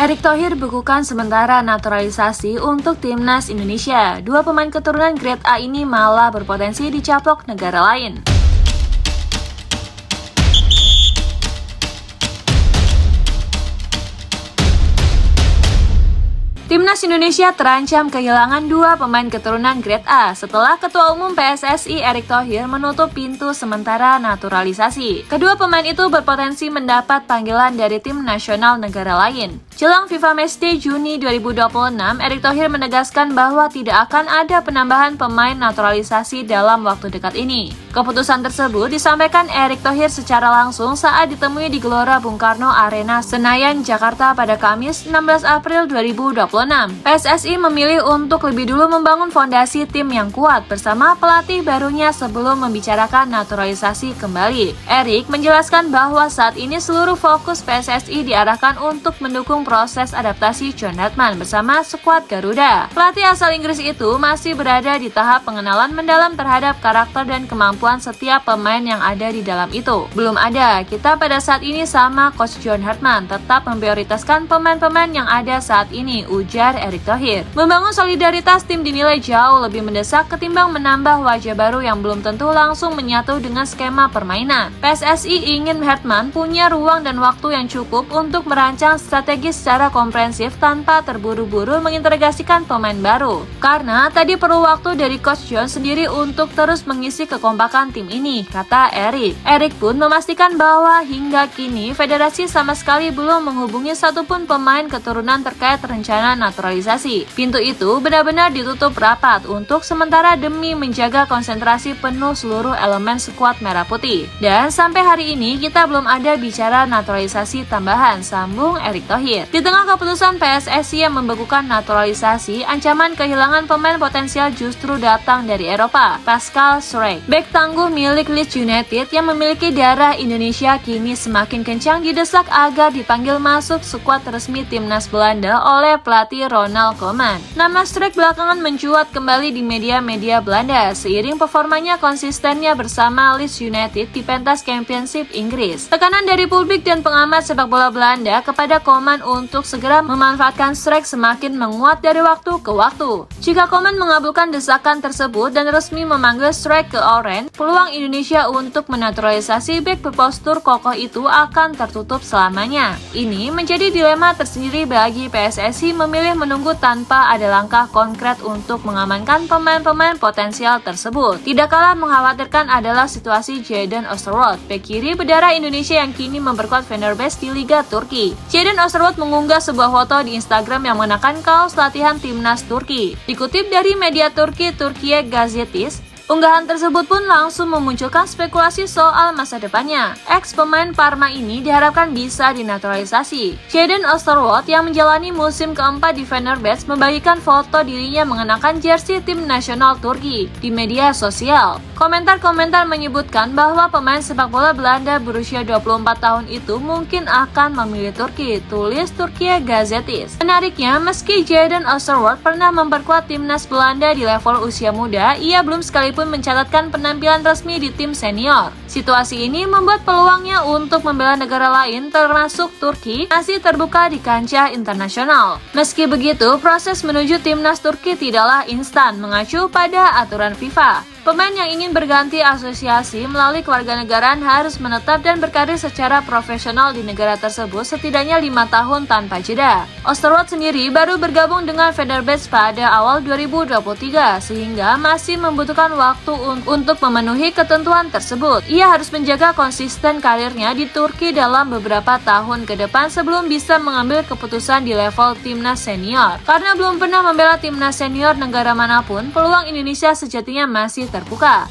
Erick Thohir bekukan sementara naturalisasi untuk timnas Indonesia. Dua pemain keturunan grade A ini malah berpotensi dicaplok negara lain. Timnas Indonesia terancam kehilangan dua pemain keturunan grade A setelah Ketua Umum PSSI Erick Thohir menutup pintu sementara naturalisasi. Kedua pemain itu berpotensi mendapat panggilan dari tim nasional negara lain. Jelang FIFA Matchday Juni 2026, Erick Thohir menegaskan bahwa tidak akan ada penambahan pemain naturalisasi dalam waktu dekat ini. Keputusan tersebut disampaikan Erick Thohir secara langsung saat ditemui di Gelora Bung Karno Arena Senayan, Jakarta pada Kamis 16 April 2026. PSSI memilih untuk lebih dulu membangun fondasi tim yang kuat bersama pelatih barunya sebelum membicarakan naturalisasi kembali. Erick menjelaskan bahwa saat ini seluruh fokus PSSI diarahkan untuk mendukung proses adaptasi John Hartman bersama skuad Garuda. Pelatih asal Inggris itu masih berada di tahap pengenalan mendalam terhadap karakter dan kemampuan setiap pemain yang ada di dalam itu. Belum ada, kita pada saat ini sama Coach John Hartman tetap memprioritaskan pemain-pemain yang ada saat ini, ujar Erick Thohir. Membangun solidaritas tim dinilai jauh lebih mendesak ketimbang menambah wajah baru yang belum tentu langsung menyatu dengan skema permainan. PSSI ingin Hartman punya ruang dan waktu yang cukup untuk merancang strategi secara komprehensif tanpa terburu-buru mengintegrasikan pemain baru. Karena tadi perlu waktu dari Coach John sendiri untuk terus mengisi kekompakan tim ini, kata Erick. Erick pun memastikan bahwa hingga kini federasi sama sekali belum menghubungi satupun pemain keturunan terkait rencana naturalisasi. Pintu itu benar-benar ditutup rapat untuk sementara demi menjaga konsentrasi penuh seluruh elemen skuad merah putih. Dan sampai hari ini kita belum ada bicara naturalisasi tambahan, sambung Erick Thohir. Di tengah keputusan PSSI yang membekukan naturalisasi, ancaman kehilangan pemain potensial justru datang dari Eropa. Pascal Schreck, bek tangguh milik Leeds United yang memiliki darah Indonesia, kini semakin kencang didesak agar dipanggil masuk skuad resmi timnas Belanda oleh pelatih Ronald Koeman. Nama Schreck belakangan mencuat kembali di media-media Belanda seiring performanya konsistennya bersama Leeds United di pentas Championship Inggris. Tekanan dari publik dan pengamat sepak bola Belanda kepada Koeman untuk segera memanfaatkan Schreck semakin menguat dari waktu ke waktu. Jika Koeman mengabulkan desakan tersebut dan resmi memanggil Schreck ke Orange, peluang Indonesia untuk menaturalisasi bek berpostur kokoh itu akan tertutup selamanya. Ini menjadi dilema tersendiri bagi PSSI memilih menunggu tanpa ada langkah konkret untuk mengamankan pemain-pemain potensial tersebut. Tidak kalah mengkhawatirkan adalah situasi Jadon Oosterwolde, bek kiri berdarah Indonesia yang kini memperkuat Fenerbahce di Liga Turki. Jadon Oosterwolde mengunggah sebuah foto di Instagram yang mengenakan kaos latihan timnas Turki. Dikutip dari media Turki, Türkiye Gazetesi, unggahan tersebut pun langsung memunculkan spekulasi soal masa depannya. Ex pemain Parma ini diharapkan bisa dinaturalisasi. Jadon Oosterwolde yang menjalani musim keempat di Fenerbahce membagikan foto dirinya mengenakan jersey tim nasional Turki di media sosial. Komentar-komentar menyebutkan bahwa pemain sepak bola Belanda berusia 24 tahun itu mungkin akan memilih Turki, tulis Türkiye Gazetesi. Menariknya, meski Jadon Oosterwolde pernah memperkuat timnas Belanda di level usia muda, ia belum sekalipun mencatatkan penampilan resmi di tim senior. Situasi ini membuat peluangnya untuk membela negara lain termasuk Turki masih terbuka di kancah internasional. Meski begitu, proses menuju timnas Turki tidaklah instan mengacu pada aturan FIFA. Pemain yang ingin berganti asosiasi melalui kewarganegaraan harus menetap dan berkarir secara profesional di negara tersebut setidaknya 5 tahun tanpa jeda. Oosterwolde sendiri baru bergabung dengan Fenerbahce pada awal 2023 sehingga masih membutuhkan waktu untuk memenuhi ketentuan tersebut. Ia harus menjaga konsisten karirnya di Turki dalam beberapa tahun ke depan sebelum bisa mengambil keputusan di level timnas senior. Karena belum pernah membela timnas senior negara manapun, peluang Indonesia sejatinya masih terbuka.